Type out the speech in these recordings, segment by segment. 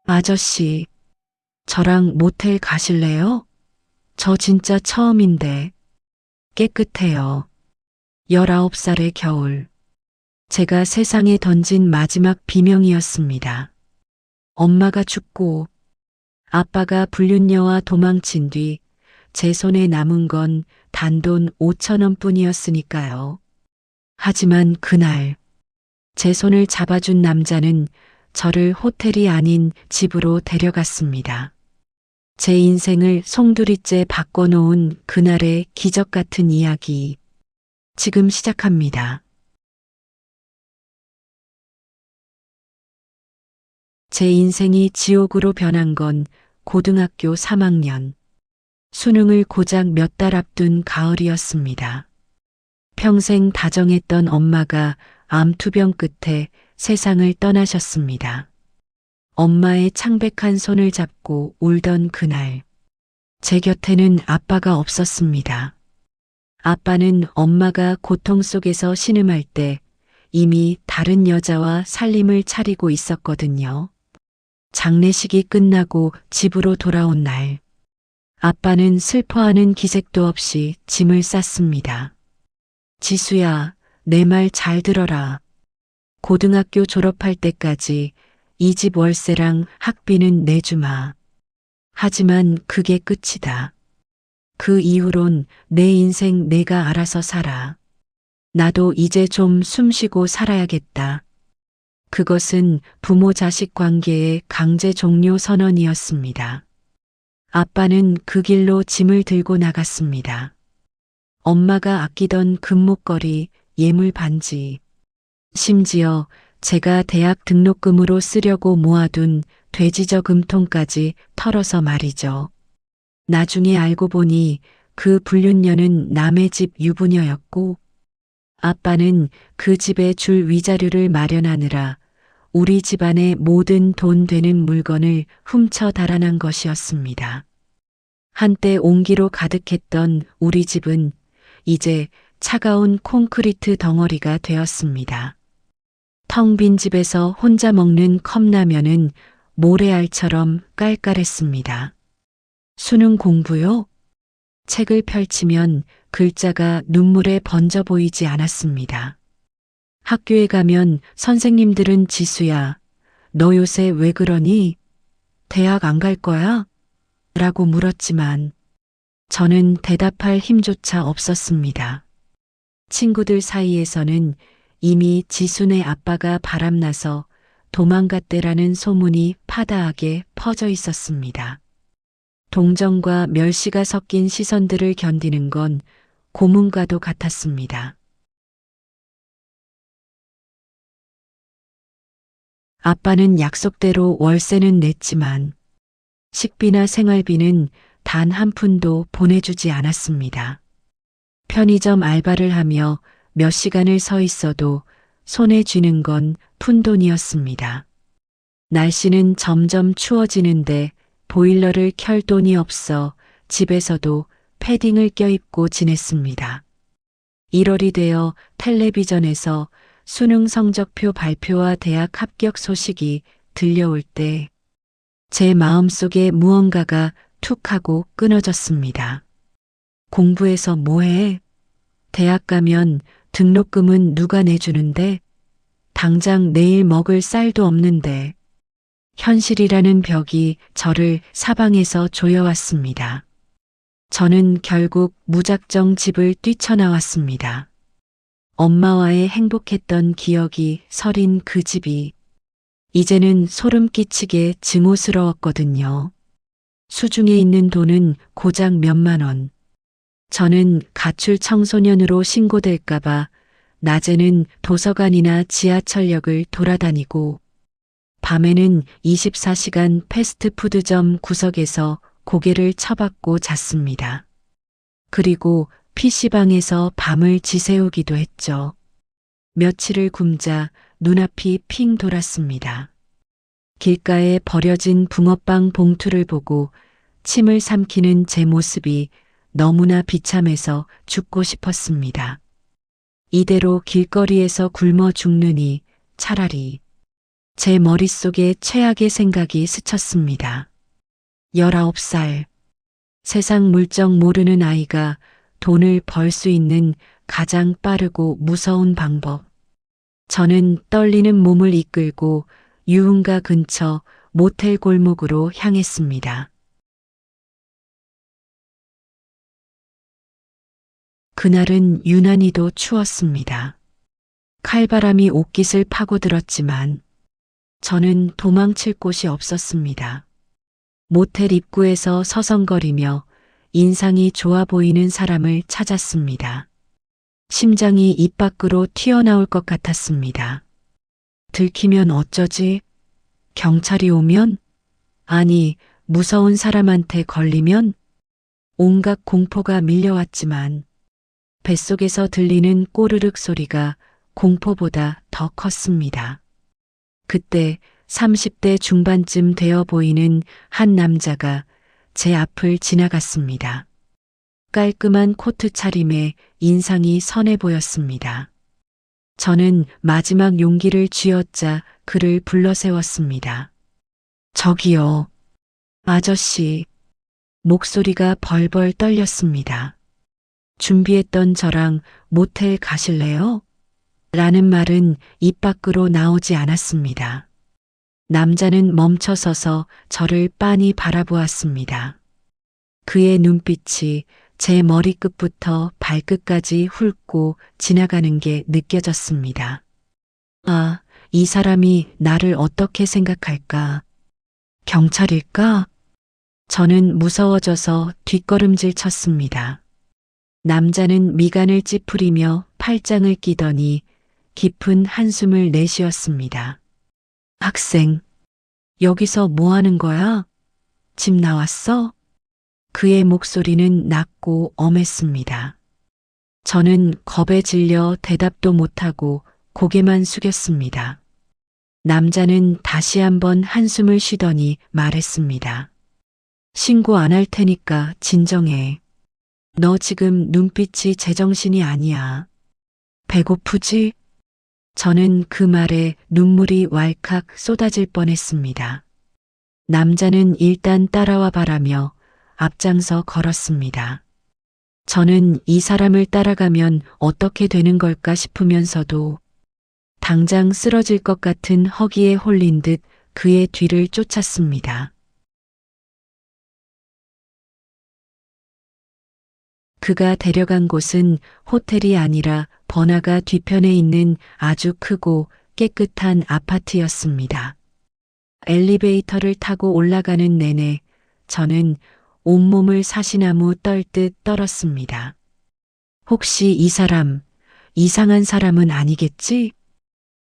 아저씨, 저랑 모텔 가실래요? 저 진짜 처음인데 깨끗해요. 19살의 겨울. 제가 세상에 던진 마지막 비명이었습니다. 엄마가 죽고 아빠가 불륜녀와 도망친 뒤 제 손에 남은 건 단돈 5천 원뿐이었으니까요. 하지만 그날 제 손을 잡아준 남자는 저를 호텔이 아닌 집으로 데려갔습니다. 제 인생을 송두리째 바꿔놓은 그날의 기적 같은 이야기. 지금 시작합니다. 제 인생이 지옥으로 변한 건 고등학교 3학년. 수능을 고작 몇 달 앞둔 가을이었습니다. 평생 다정했던 엄마가 암투병 끝에 세상을 떠나셨습니다. 엄마의 창백한 손을 잡고 울던 그날, 제 곁에는 아빠가 없었습니다. 아빠는 엄마가 고통 속에서 신음할 때 이미 다른 여자와 살림을 차리고 있었거든요. 장례식이 끝나고 집으로 돌아온 날, 아빠는 슬퍼하는 기색도 없이 짐을 쌌습니다. 지수야, 내 말 잘 들어라. 고등학교 졸업할 때까지 이 집 월세랑 학비는 내주마. 하지만 그게 끝이다. 그 이후론 내 인생 내가 알아서 살아. 나도 이제 좀 숨쉬고 살아야겠다. 그것은 부모 자식 관계의 강제 종료 선언이었습니다. 아빠는 그 길로 짐을 들고 나갔습니다. 엄마가 아끼던 금목걸이, 예물 반지, 심지어 제가 대학 등록금으로 쓰려고 모아둔 돼지저 금통까지 털어서 말이죠. 나중에 알고 보니 그 불륜녀는 남의 집 유부녀였고 아빠는 그 집에 줄 위자료를 마련하느라 우리 집안의 모든 돈 되는 물건을 훔쳐 달아난 것이었습니다. 한때 온기로 가득했던 우리 집은 이제 차가운 콘크리트 덩어리가 되었습니다. 텅 빈 집에서 혼자 먹는 컵라면은 모래알처럼 깔깔했습니다. 수능 공부요? 책을 펼치면 글자가 눈물에 번져 보이지 않았습니다. 학교에 가면 선생님들은 지수야, 너 요새 왜 그러니? 대학 안 갈 거야? 라고 물었지만 저는 대답할 힘조차 없었습니다. 친구들 사이에서는 이미 지순의 아빠가 바람나서 도망갔대라는 소문이 파다하게 퍼져 있었습니다. 동정과 멸시가 섞인 시선들을 견디는 건 고문과도 같았습니다. 아빠는 약속대로 월세는 냈지만 식비나 생활비는 단 한 푼도 보내주지 않았습니다. 편의점 알바를 하며 몇 시간을 서 있어도 손에 쥐는 건 푼돈이었습니다. 날씨는 점점 추워지는데 보일러를 켤 돈이 없어 집에서도 패딩을 껴입고 지냈습니다. 1월이 되어 텔레비전에서 수능 성적표 발표와 대학 합격 소식이 들려올 때 제 마음속에 무언가가 툭 하고 끊어졌습니다. 공부해서 뭐해? 대학 가면 등록금은 누가 내주는데? 당장 내일 먹을 쌀도 없는데. 현실이라는 벽이 저를 사방에서 조여왔습니다. 저는 결국 무작정 집을 뛰쳐나왔습니다. 엄마와의 행복했던 기억이 서린 그 집이 이제는 소름 끼치게 증오스러웠거든요. 수중에 있는 돈은 고작 몇만 원. 저는 가출 청소년으로 신고될까봐 낮에는 도서관이나 지하철역을 돌아다니고 밤에는 24시간 패스트푸드점 구석에서 고개를 쳐박고 잤습니다. 그리고 PC방에서 밤을 지새우기도 했죠. 며칠을 굶자 눈앞이 핑 돌았습니다. 길가에 버려진 붕어빵 봉투를 보고 침을 삼키는 제 모습이 너무나 비참해서 죽고 싶었습니다. 이대로 길거리에서 굶어 죽느니 차라리 제 머릿속에 최악의 생각이 스쳤습니다. 19살. 세상 물정 모르는 아이가 돈을 벌 수 있는 가장 빠르고 무서운 방법. 저는 떨리는 몸을 이끌고 유흥가 근처 모텔 골목으로 향했습니다. 그날은 유난히도 추웠습니다. 칼바람이 옷깃을 파고들었지만 저는 도망칠 곳이 없었습니다. 모텔 입구에서 서성거리며 인상이 좋아 보이는 사람을 찾았습니다. 심장이 입 밖으로 튀어나올 것 같았습니다. 들키면 어쩌지? 경찰이 오면? 아니, 무서운 사람한테 걸리면? 온갖 공포가 밀려왔지만 뱃속에서 들리는 꼬르륵 소리가 공포보다 더 컸습니다. 그때 30대 중반쯤 되어 보이는 한 남자가 제 앞을 지나갔습니다. 깔끔한 코트 차림에 인상이 선해 보였습니다. 저는 마지막 용기를 쥐어짜 그를 불러 세웠습니다. 저기요, 아저씨. 목소리가 벌벌 떨렸습니다. 준비했던 저랑 모텔 가실래요? 라는 말은 입 밖으로 나오지 않았습니다. 남자는 멈춰서서 저를 빤히 바라보았습니다. 그의 눈빛이 제 머리끝부터 발끝까지 훑고 지나가는 게 느껴졌습니다. 아, 이 사람이 나를 어떻게 생각할까? 경찰일까? 저는 무서워져서 뒷걸음질 쳤습니다. 남자는 미간을 찌푸리며 팔짱을 끼더니 깊은 한숨을 내쉬었습니다. 학생, 여기서 뭐 하는 거야? 집 나왔어? 그의 목소리는 낮고 엄했습니다. 저는 겁에 질려 대답도 못하고 고개만 숙였습니다. 남자는 다시 한번 한숨을 쉬더니 말했습니다. 신고 안 할 테니까 진정해. 너 지금 눈빛이 제정신이 아니야. 배고프지? 저는 그 말에 눈물이 왈칵 쏟아질 뻔했습니다. 남자는 일단 따라와 바라며 앞장서 걸었습니다. 저는 이 사람을 따라가면 어떻게 되는 걸까 싶으면서도 당장 쓰러질 것 같은 허기에 홀린 듯 그의 뒤를 쫓았습니다. 그가 데려간 곳은 호텔이 아니라 번화가 뒤편에 있는 아주 크고 깨끗한 아파트였습니다. 엘리베이터를 타고 올라가는 내내 저는 온몸을 사시나무 떨듯 떨었습니다. 혹시 이 사람, 이상한 사람은 아니겠지?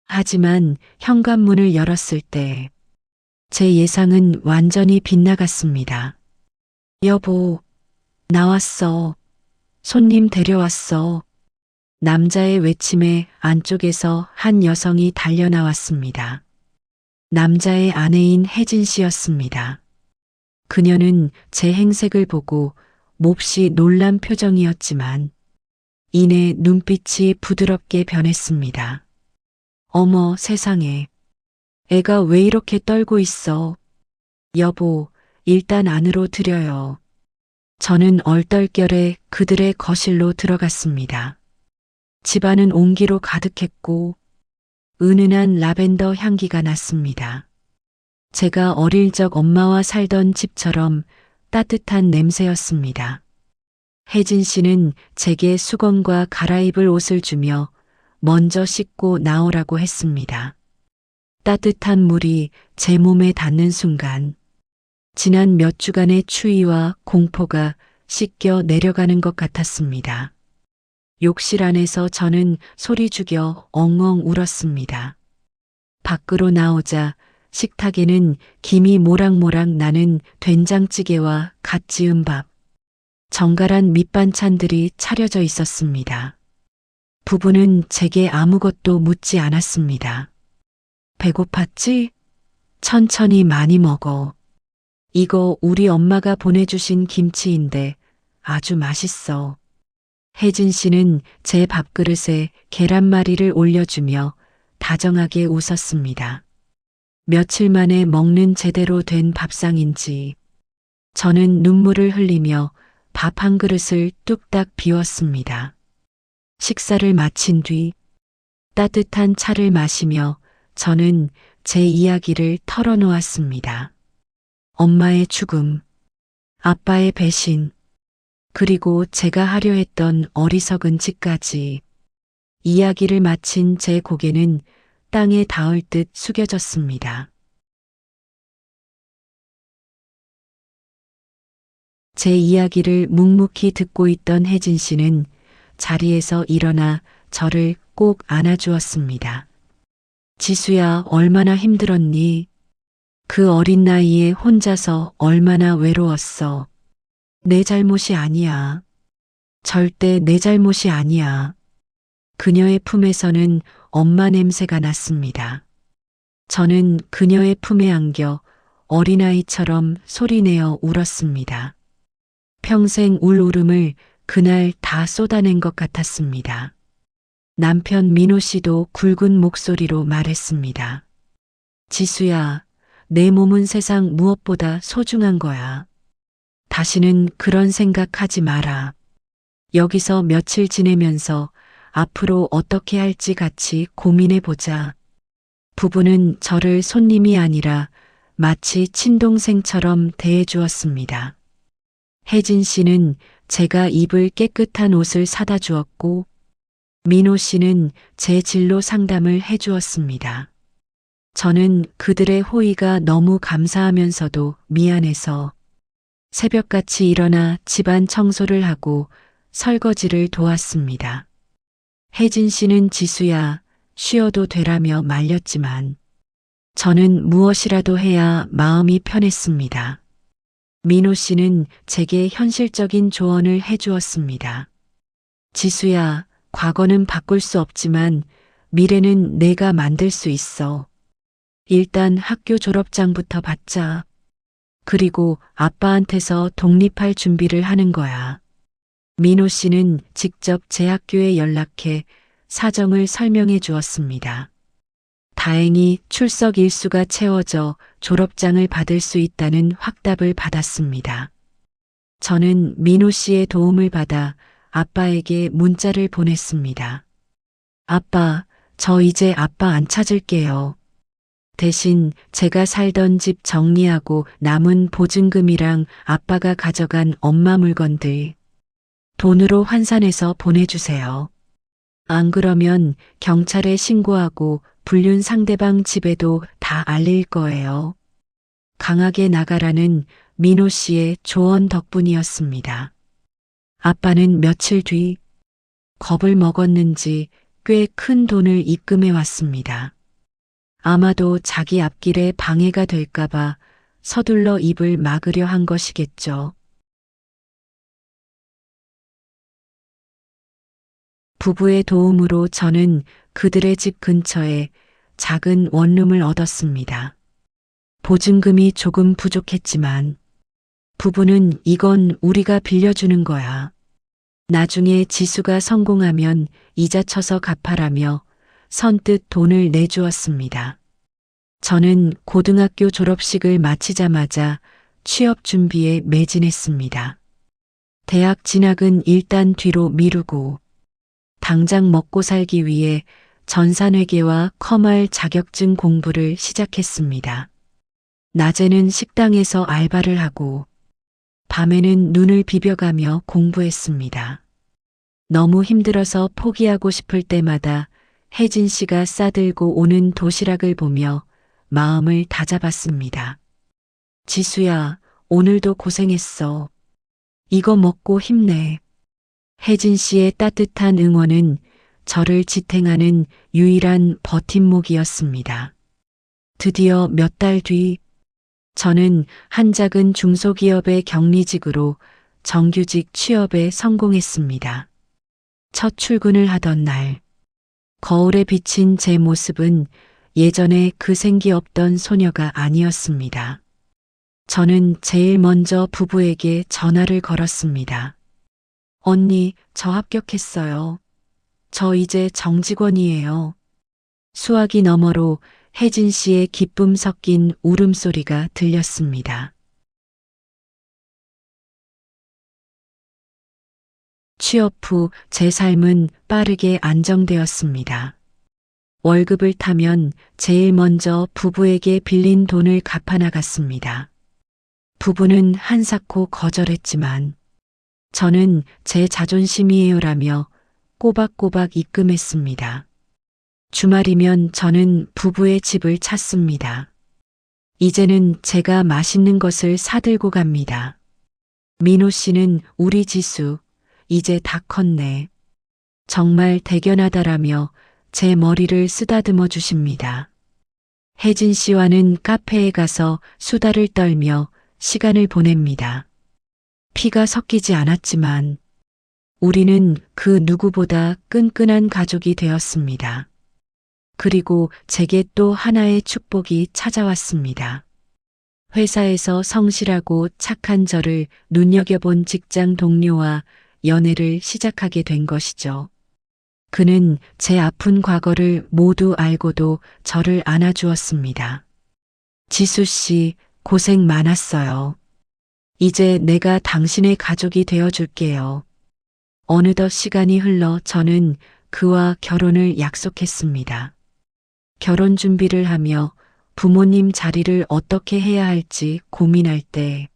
하지만 현관문을 열었을 때 제 예상은 완전히 빗나갔습니다. 여보, 나왔어. 손님 데려왔어. 남자의 외침에 안쪽에서 한 여성이 달려나왔습니다. 남자의 아내인 혜진 씨였습니다. 그녀는 제 행색을 보고 몹시 놀란 표정이었지만 이내 눈빛이 부드럽게 변했습니다. 어머 세상에, 애가 왜 이렇게 떨고 있어? 여보, 일단 안으로 들여요. 저는 얼떨결에 그들의 거실로 들어갔습니다. 집안은 온기로 가득했고 은은한 라벤더 향기가 났습니다. 제가 어릴 적 엄마와 살던 집처럼 따뜻한 냄새였습니다. 혜진 씨는 제게 수건과 갈아입을 옷을 주며 먼저 씻고 나오라고 했습니다. 따뜻한 물이 제 몸에 닿는 순간 지난 몇 주간의 추위와 공포가 씻겨 내려가는 것 같았습니다. 욕실 안에서 저는 소리 죽여 엉엉 울었습니다. 밖으로 나오자 식탁에는 김이 모락모락 나는 된장찌개와 갓 지은 밥, 정갈한 밑반찬들이 차려져 있었습니다. 부부는 제게 아무것도 묻지 않았습니다. 배고팠지? 천천히 많이 먹어. 이거 우리 엄마가 보내주신 김치인데 아주 맛있어. 혜진 씨는 제 밥그릇에 계란말이를 올려주며 다정하게 웃었습니다. 며칠 만에 먹는 제대로 된 밥상인지 저는 눈물을 흘리며 밥 한 그릇을 뚝딱 비웠습니다. 식사를 마친 뒤 따뜻한 차를 마시며 저는 제 이야기를 털어놓았습니다. 엄마의 죽음, 아빠의 배신, 그리고 제가 하려 했던 어리석은 짓까지. 이야기를 마친 제 고개는 땅에 닿을 듯 숙여졌습니다. 제 이야기를 묵묵히 듣고 있던 혜진 씨는 자리에서 일어나 저를 꼭 안아주었습니다. 지수야, 얼마나 힘들었니? 그 어린 나이에 혼자서 얼마나 외로웠어. 내 잘못이 아니야. 절대 내 잘못이 아니야. 그녀의 품에서는 엄마 냄새가 났습니다. 저는 그녀의 품에 안겨 어린아이처럼 소리내어 울었습니다. 평생 울 울음을 그날 다 쏟아낸 것 같았습니다. 남편 민호 씨도 굵은 목소리로 말했습니다. 지수야, 내 몸은 세상 무엇보다 소중한 거야. 다시는 그런 생각하지 마라. 여기서 며칠 지내면서 앞으로 어떻게 할지 같이 고민해 보자. 부부는 저를 손님이 아니라 마치 친동생처럼 대해 주었습니다. 혜진 씨는 제가 입을 깨끗한 옷을 사다 주었고, 민호 씨는 제 진로 상담을 해 주었습니다. 저는 그들의 호의가 너무 감사하면서도 미안해서 새벽같이 일어나 집안 청소를 하고 설거지를 도왔습니다. 혜진 씨는 지수야, 쉬어도 되라며 말렸지만 저는 무엇이라도 해야 마음이 편했습니다. 민호 씨는 제게 현실적인 조언을 해주었습니다. 지수야, 과거는 바꿀 수 없지만 미래는 내가 만들 수 있어. 일단 학교 졸업장부터 받자. 그리고 아빠한테서 독립할 준비를 하는 거야. 민호 씨는 직접 제 학교에 연락해 사정을 설명해 주었습니다. 다행히 출석 일수가 채워져 졸업장을 받을 수 있다는 확답을 받았습니다. 저는 민호 씨의 도움을 받아 아빠에게 문자를 보냈습니다. 아빠, 저 이제 아빠 안 찾을게요. 대신 제가 살던 집 정리하고 남은 보증금이랑 아빠가 가져간 엄마 물건들 돈으로 환산해서 보내주세요. 안 그러면 경찰에 신고하고 불륜 상대방 집에도 다 알릴 거예요. 강하게 나가라는 민호 씨의 조언 덕분이었습니다. 아빠는 며칠 뒤 겁을 먹었는지 꽤 큰 돈을 입금해 왔습니다. 아마도 자기 앞길에 방해가 될까봐 서둘러 입을 막으려 한 것이겠죠. 부부의 도움으로 저는 그들의 집 근처에 작은 원룸을 얻었습니다. 보증금이 조금 부족했지만 부부는 이건 우리가 빌려주는 거야. 나중에 지수가 성공하면 이자 쳐서 갚아라며 선뜻 돈을 내주었습니다. 저는 고등학교 졸업식을 마치자마자 취업 준비에 매진했습니다. 대학 진학은 일단 뒤로 미루고 당장 먹고 살기 위해 전산회계와 커말 자격증 공부를 시작했습니다. 낮에는 식당에서 알바를 하고 밤에는 눈을 비벼가며 공부했습니다. 너무 힘들어서 포기하고 싶을 때마다 혜진 씨가 싸들고 오는 도시락을 보며 마음을 다잡았습니다. 지수야, 오늘도 고생했어. 이거 먹고 힘내. 혜진 씨의 따뜻한 응원은 저를 지탱하는 유일한 버팀목이었습니다. 드디어 몇 달 뒤, 저는 한 작은 중소기업의 격리직으로 정규직 취업에 성공했습니다. 첫 출근을 하던 날, 거울에 비친 제 모습은 예전에 그 생기 없던 소녀가 아니었습니다. 저는 제일 먼저 부부에게 전화를 걸었습니다. 언니, 저 합격했어요. 저 이제 정직원이에요. 수화기 너머로 혜진 씨의 기쁨 섞인 울음소리가 들렸습니다. 취업 후 제 삶은 빠르게 안정되었습니다. 월급을 타면 제일 먼저 부부에게 빌린 돈을 갚아 나갔습니다. 부부는 한사코 거절했지만 저는 제 자존심이에요라며 꼬박꼬박 입금했습니다. 주말이면 저는 부부의 집을 찾습니다. 이제는 제가 맛있는 것을 사들고 갑니다. 민호 씨는 우리 지수, 이제 다 컸네. 정말 대견하다라며 제 머리를 쓰다듬어 주십니다. 혜진 씨와는 카페에 가서 수다를 떨며 시간을 보냅니다. 피가 섞이지 않았지만 우리는 그 누구보다 끈끈한 가족이 되었습니다. 그리고 제게 또 하나의 축복이 찾아왔습니다. 회사에서 성실하고 착한 저를 눈여겨본 직장 동료와 연애를 시작하게 된 것이죠. 그는 제 아픈 과거를 모두 알고도 저를 안아주었습니다. 지수 씨, 고생 많았어요. 이제 내가 당신의 가족이 되어줄게요. 어느덧 시간이 흘러 저는 그와 결혼을 약속했습니다. 결혼 준비를 하며 부모님 자리를 어떻게 해야 할지 고민할 때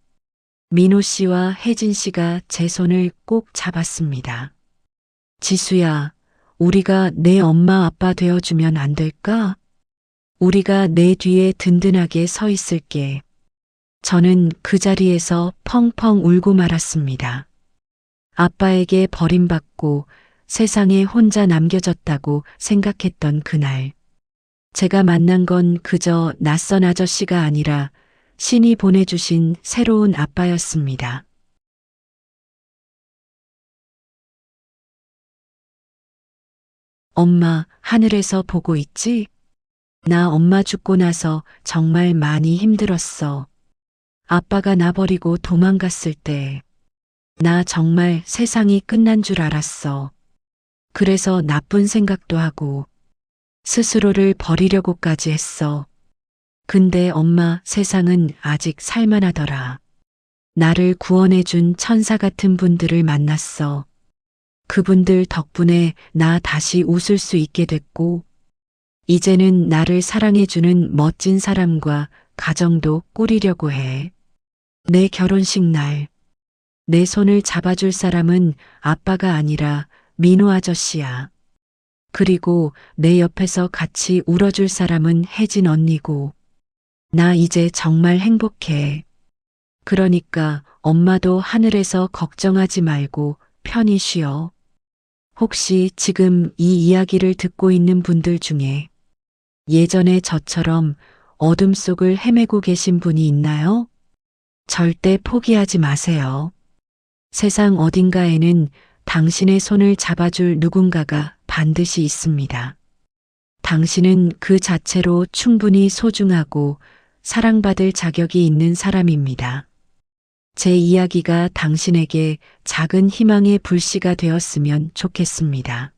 민호 씨와 혜진 씨가 제 손을 꼭 잡았습니다. 지수야, 우리가 내 엄마 아빠 되어주면 안 될까? 우리가 내 뒤에 든든하게 서 있을게. 저는 그 자리에서 펑펑 울고 말았습니다. 아빠에게 버림받고 세상에 혼자 남겨졌다고 생각했던 그날. 제가 만난 건 그저 낯선 아저씨가 아니라 신이 보내주신 새로운 아빠였습니다. 엄마, 하늘에서 보고 있지? 나 엄마 죽고 나서 정말 많이 힘들었어. 아빠가 나 버리고 도망갔을 때, 나 정말 세상이 끝난 줄 알았어. 그래서 나쁜 생각도 하고, 스스로를 버리려고까지 했어. 근데 엄마, 세상은 아직 살만하더라. 나를 구원해준 천사 같은 분들을 만났어. 그분들 덕분에 나 다시 웃을 수 있게 됐고, 이제는 나를 사랑해주는 멋진 사람과 가정도 꾸리려고 해. 내 결혼식 날, 내 손을 잡아줄 사람은 아빠가 아니라 민호 아저씨야. 그리고 내 옆에서 같이 울어줄 사람은 혜진 언니고, 나 이제 정말 행복해. 그러니까 엄마도 하늘에서 걱정하지 말고 편히 쉬어. 혹시 지금 이 이야기를 듣고 있는 분들 중에 예전에 저처럼 어둠 속을 헤매고 계신 분이 있나요? 절대 포기하지 마세요. 세상 어딘가에는 당신의 손을 잡아줄 누군가가 반드시 있습니다. 당신은 그 자체로 충분히 소중하고 사랑받을 자격이 있는 사람입니다. 제 이야기가 당신에게 작은 희망의 불씨가 되었으면 좋겠습니다.